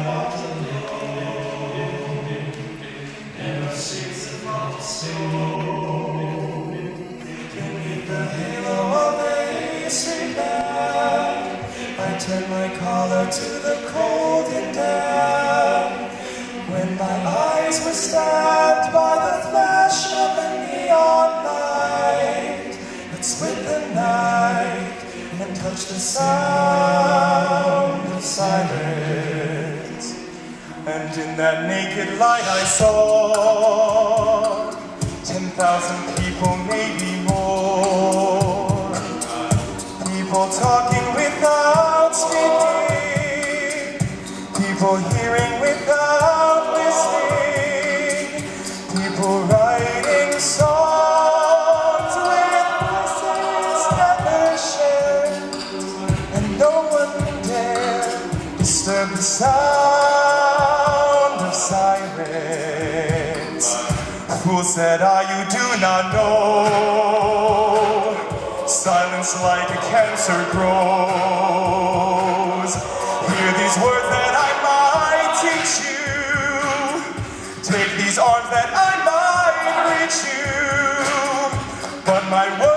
walked alone, never seems to fall stone. Beneath the halo of the street lamp, I turn my collar to the cold and damp. When my eyes were stabbed by the flash of a neon light that split the night and touched the sound of silence. And in that naked light I saw 10,000 people, maybe more. People talking without speaking, people hearing without listening, people writing songs with voices never shared, and no one dared disturb the sound of silence. Fool said I, you do not know, silence like a cancer grows. Hear these words that I might teach you, take these arms that I might reach you, but my words